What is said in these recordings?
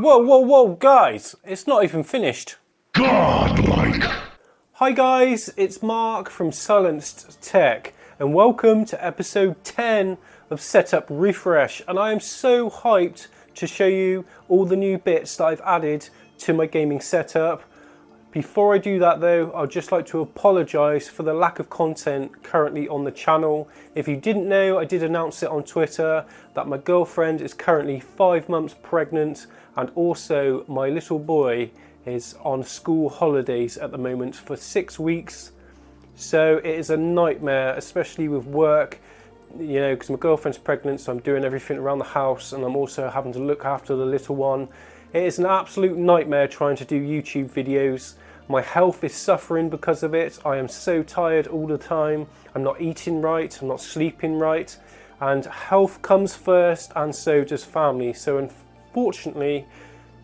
Whoa, guys, it's not even finished. Godlike. Hi guys, it's Mark from Silenced Tech and welcome to episode 10 of Setup Refresh, and I am so hyped to show you all the new bits that I've added to my gaming setup. Before I do that though, I'd just like to apologise for the lack of content currently on the channel. If you didn't know, I did announce it on Twitter that my girlfriend is currently 5 months pregnant, and also my little boy is on school holidays at the moment for 6 weeks. So it is a nightmare, especially with work, you know, because my girlfriend's pregnant, so I'm doing everything around the house and I'm also having to look after the little one. It is an absolute nightmare trying to do YouTube videos. My health is suffering because of it. I am so tired all the time. I'm not eating right, I'm not sleeping right, and health comes first and so does family. So unfortunately,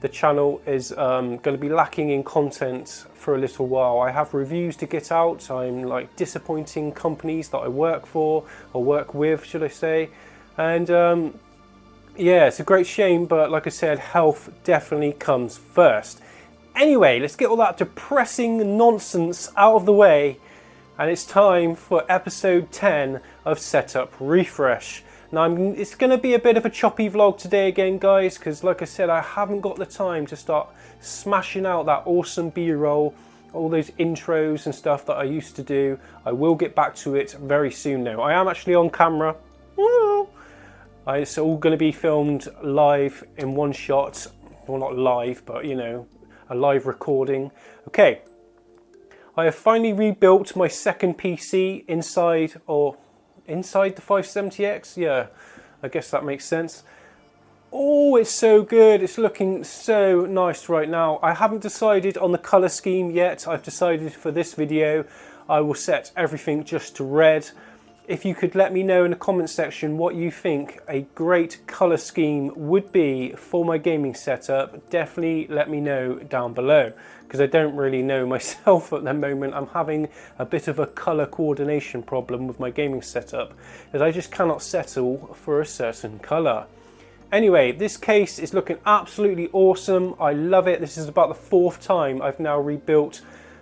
the channel is going to be lacking in content for a little while. I have reviews to get out. I'm like disappointing companies that I work for, or work with, should I say. And yeah, it's a great shame, but like I said, health definitely comes first. Anyway, let's get all that depressing nonsense out of the way, and it's time for episode 10 of Setup Refresh. Now, it's going to be a bit of a choppy vlog today again, guys, because like I said, I haven't got the time to start smashing out that awesome B-roll, all those intros and stuff that I used to do. I will get back to it very soon now. I am actually on camera. It's all going to be filmed live in one shot. Well, not live, but you know, a live recording. Okay, I have finally rebuilt my second PC inside the 570X. Yeah, I guess that makes sense. Oh, it's so good. It's looking so nice right now. I haven't decided on the color scheme yet. I've decided for this video I will set everything just to red. If you could let me know in the comment section what you think a great color scheme would be for my gaming setup, definitely let me know down below, because I don't really know myself at the moment. I'm having a bit of a color coordination problem with my gaming setup, as I just cannot settle for a certain color. Anyway, this case is looking absolutely awesome. I love it. This is about the 4th time I've now rebuilt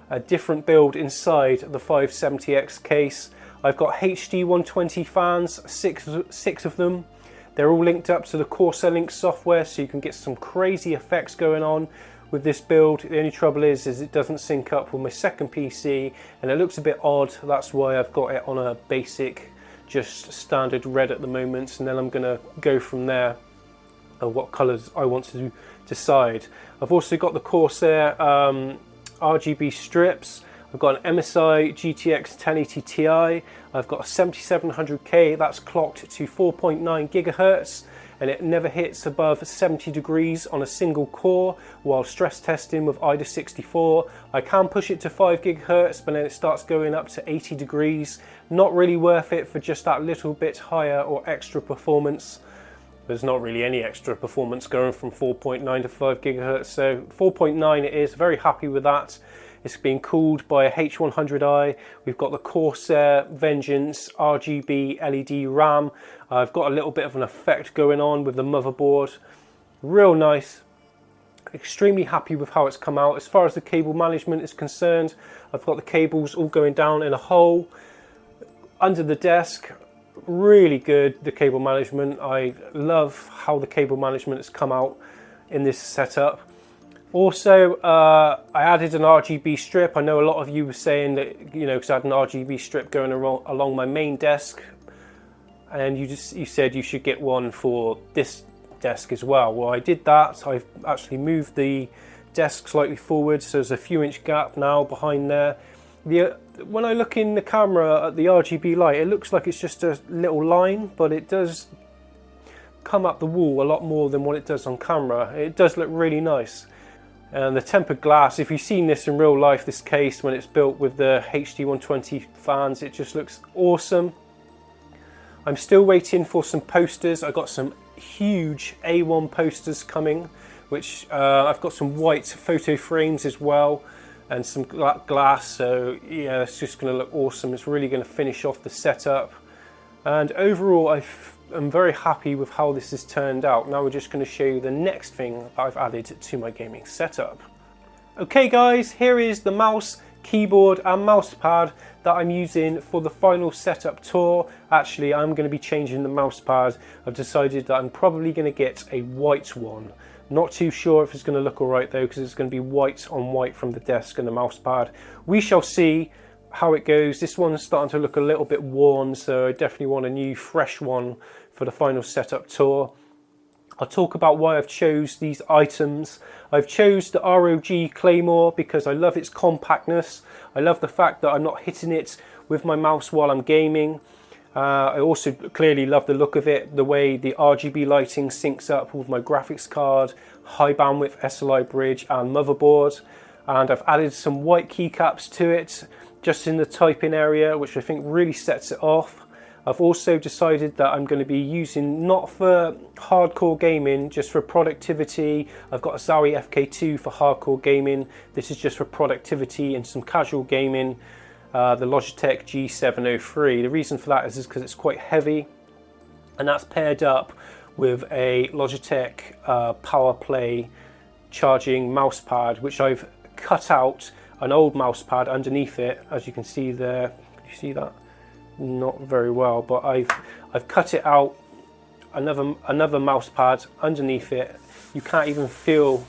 a different build inside the 570X case. I've got HD 120 fans, six of them. They're all linked up to the Corsair Link software, so you can get some crazy effects going on with this build. The only trouble is it doesn't sync up with my second PC, and it looks a bit odd. That's why I've got it on a basic, just standard red at the moment, and then I'm gonna go from there of what colors I want to decide. I've also got the Corsair RGB strips. I've got an MSI GTX 1080 Ti. I've got a 7700K that's clocked to 4.9 gigahertz, and it never hits above 70 degrees on a single core while stress testing with IDA 64. I can push it to 5 gigahertz, but then it starts going up to 80 degrees. Not really worth it for just that little bit higher or extra performance. There's not really any extra performance going from 4.9 to 5 gigahertz, so 4.9 it is. Very happy with that. It's being cooled by a H100i. We've got the Corsair Vengeance RGB LED RAM. I've got a little bit of an effect going on with the motherboard. Real nice. Extremely happy with how it's come out. As far as the cable management is concerned, I've got the cables all going down in a hole under the desk. Really good, the cable management. I love how the cable management has come out in this setup. Also, I added an RGB strip. I know a lot of you were saying that, you know, because I had an RGB strip going along my main desk, and you said you should get one for this desk as well. Well, I did that. I've actually moved the desk slightly forward, so there's a few inch gap now behind there. When I look in the camera at the RGB light, it looks like it's just a little line, but it does come up the wall a lot more than what it does on camera. It does look really nice. And the tempered glass, if you've seen this in real life, this case, when it's built with the HD 120 fans, it just looks awesome. I'm still waiting for some posters. I got some huge A1 posters coming, which I've got some white photo frames as well, and some glass, so yeah, it's just going to look awesome. It's really going to finish off the setup. And overall, am very happy with how this has turned out. Now we're just going to show you the next thing that I've added to my gaming setup. Okay guys, here is the mouse, keyboard and mouse pad that I'm using for the final setup tour. Actually, I'm going to be changing the mouse pad. I've decided that I'm probably going to get a white one. Not too sure if it's going to look alright though, because it's going to be white on white from the desk and the mouse pad. We shall see how it goes. This one's starting to look a little bit worn, so I definitely want a new fresh one for the final setup tour. I'll talk about why I've chose these items. I've chose the ROG Claymore because I love its compactness. I love the fact that I'm not hitting it with my mouse while I'm gaming. I also clearly love the look of it, the way the RGB lighting syncs up with my graphics card, high bandwidth SLI bridge and motherboard. And I've added some white keycaps to it, just in the typing area, which I think really sets it off. I've also decided that I'm going to be using, not for hardcore gaming, just for productivity. I've got a Zowie FK2 for hardcore gaming. This is just for productivity and some casual gaming. The Logitech G703. The reason for that is because it's quite heavy, and that's paired up with a Logitech PowerPlay charging mouse pad, which I've cut out an old mouse pad underneath it, as you can see there. Can you see that? Not very well, but I've cut it out, another mouse pad underneath it. You can't even feel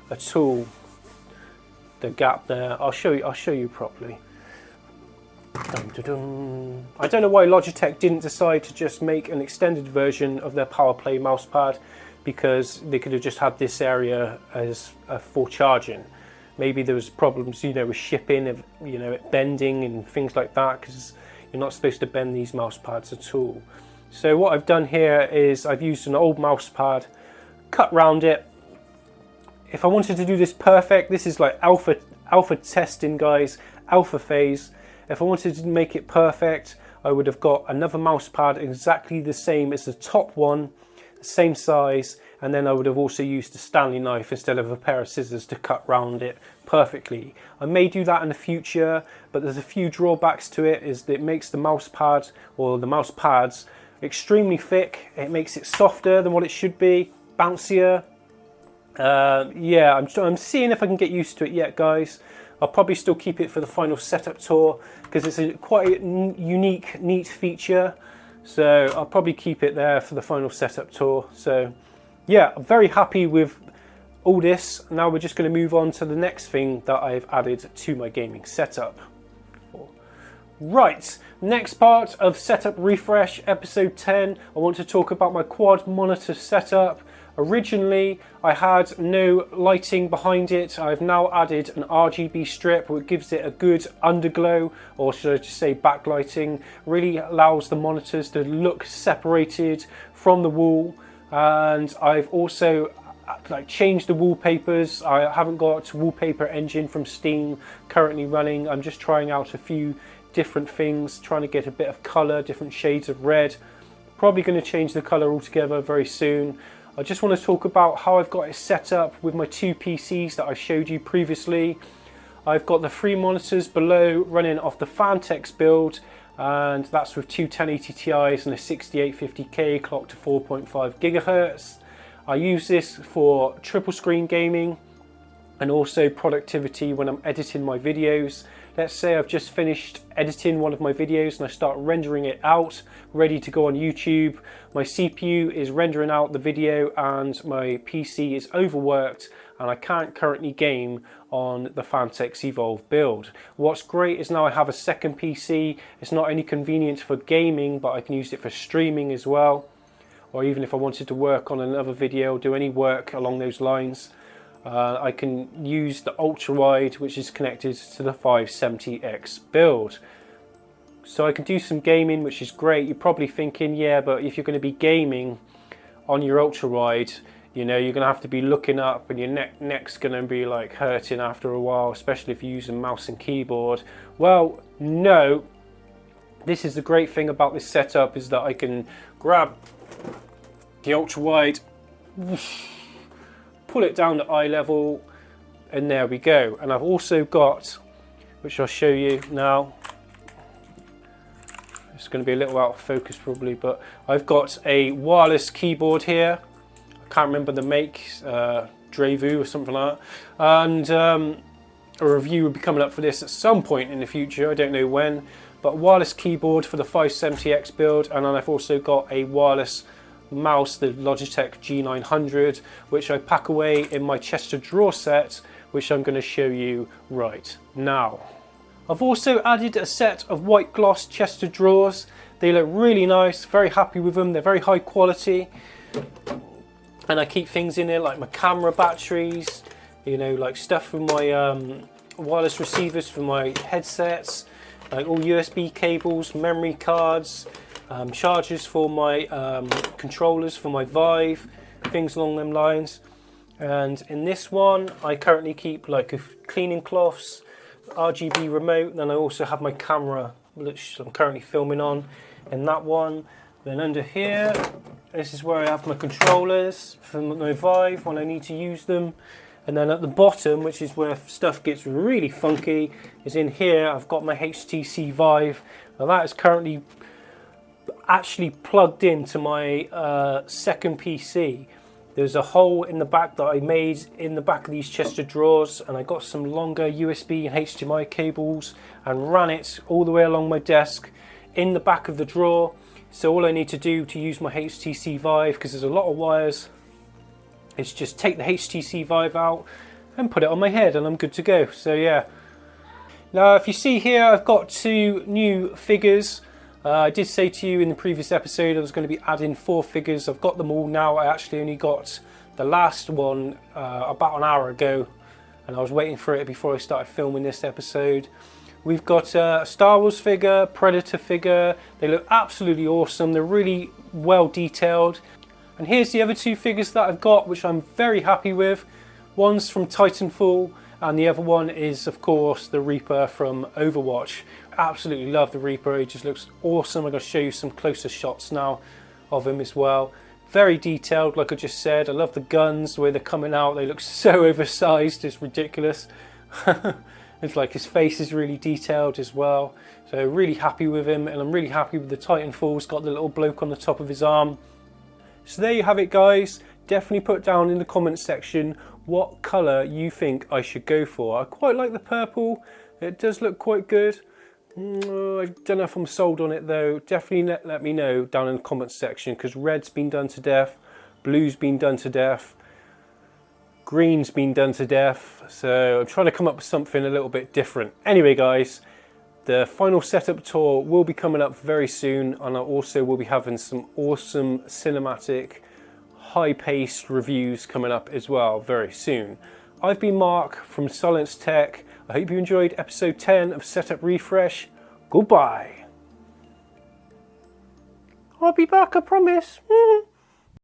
at all the gap there. I'll show you properly. Dun, dun, dun. I don't know why Logitech didn't decide to just make an extended version of their PowerPlay mousepad, because they could have just had this area as for charging. Maybe there was problems, you know, with shipping, of, you know, it bending and things like that, because you're not supposed to bend these mouse pads at all. So what I've done here is I've used an old mouse pad, cut round it. If I wanted to do this perfect, this is like alpha testing, guys, alpha phase. If I wanted to make it perfect, I would have got another mouse pad exactly the same as the top one, the same size, and then I would have also used a Stanley knife instead of a pair of scissors to cut round it perfectly. I may do that in the future, but there's a few drawbacks to it. Is that it makes the mouse pad, or the mouse pads, extremely thick. It makes it softer than what it should be, bouncier. Yeah, I'm seeing if I can get used to it yet, guys. I'll probably still keep it for the final setup tour because it's a quite unique, neat feature. So I'll probably keep it there for the final setup tour. So yeah, I'm very happy with all this. Now we're just going to move on to the next thing that I've added to my gaming setup. Right, next part of Setup Refresh, episode 10. I want to talk about my quad monitor setup. Originally, I had no lighting behind it. I've now added an RGB strip, which gives it a good underglow, or should I just say backlighting. Really allows the monitors to look separated from the wall. And I've also changed the wallpapers. I haven't got Wallpaper Engine from Steam currently running. I'm just trying out a few different things, trying to get a bit of color, different shades of red. Probably going to change the color altogether very soon. I just want to talk about how I've got it set up with my two PCs that I showed you previously. I've got the 3 monitors below running off the Phanteks build, and that's with two 1080 Ti's and a 6850K clocked to 4.5 gigahertz. I use this for triple screen gaming and also productivity when I'm editing my videos. Let's say I've just finished editing one of my videos and I start rendering it out, ready to go on YouTube. My CPU is rendering out the video and my PC is overworked and I can't currently game on the Phanteks Evolve build. What's great is now I have a second PC. It's not only convenient for gaming, but I can use it for streaming as well. Or even if I wanted to work on another video, do any work along those lines. I can use the ultra wide, which is connected to the 570X build. So I can do some gaming, which is great. You're probably thinking, yeah, but if you're going to be gaming on your ultra wide, you know, you're going to have to be looking up and your neck's going to be like hurting after a while, especially if you use a mouse and keyboard. Well, no. This is the great thing about this setup, is that I can grab the ultra wide, pull it down to eye level, and there we go. And I've also got, which I'll show you now, It's going to be a little out of focus probably, but I've got a wireless keyboard here. I can't remember the make, Drevu or something like that. And a review will be coming up for this at some point in the future, I don't know when. But wireless keyboard for the 570X build, and then I've also got a wireless mouse, the Logitech G900, which I pack away in my chest of drawer set, which I'm going to show you right now. I've also added a set of white gloss chest of drawers. They look really nice, very happy with them, they're very high quality. And I keep things in there like my camera batteries, you know, like stuff for my wireless receivers for my headsets, like all USB cables, memory cards, chargers for my controllers for my Vive, things along them lines. And in this one I currently keep like cleaning cloths, RGB remote, then I also have my camera which I'm currently filming on in that one. Then under here, this is where I have my controllers for my Vive when I need to use them. And then at the bottom, which is where stuff gets really funky, is in here I've got my HTC Vive. Now that is currently actually plugged into my second PC. There's a hole in the back that I made in the back of these chest of drawers, and I got some longer USB and HDMI cables and ran it all the way along my desk in the back of the drawer. So all I need to do to use my HTC Vive, because there's a lot of wires, is just take the HTC Vive out and put it on my head and I'm good to go. So yeah. Now if you see here, I've got 2 new figures. I did say to you in the previous episode I was going to be adding 4 figures. I've got them all now. I actually only got the last one about an hour ago, and I was waiting for it before I started filming this episode. We've got a Star Wars figure, Predator figure. They look absolutely awesome. They're really well detailed. And here's the other 2 figures that I've got, which I'm very happy with. One's from Titanfall, and the other one is of course the Reaper from Overwatch. Absolutely love the Reaper, he just looks awesome. I'm going to show you some closer shots now of him as well. Very detailed, like I just said. I love the guns, the way they're coming out. They look so oversized, it's ridiculous. It's like his face is really detailed as well. So really happy with him, and I'm really happy with the Titanfall. It's got the little bloke on the top of his arm. So there you have it guys. Definitely put down in the comments section what colour you think I should go for. I quite like the purple, it does look quite good. I don't know if I'm sold on it though. Definitely let me know down in the comments section, because red's been done to death, blue's been done to death, green's been done to death. So I'm trying to come up with something a little bit different. Anyway guys, the final setup tour will be coming up very soon, and I also will be having some awesome cinematic, high-paced reviews coming up as well very soon. I've been Mark from Silence Tech. I hope you enjoyed episode 10 of Setup Refresh. Goodbye. I'll be back, I promise.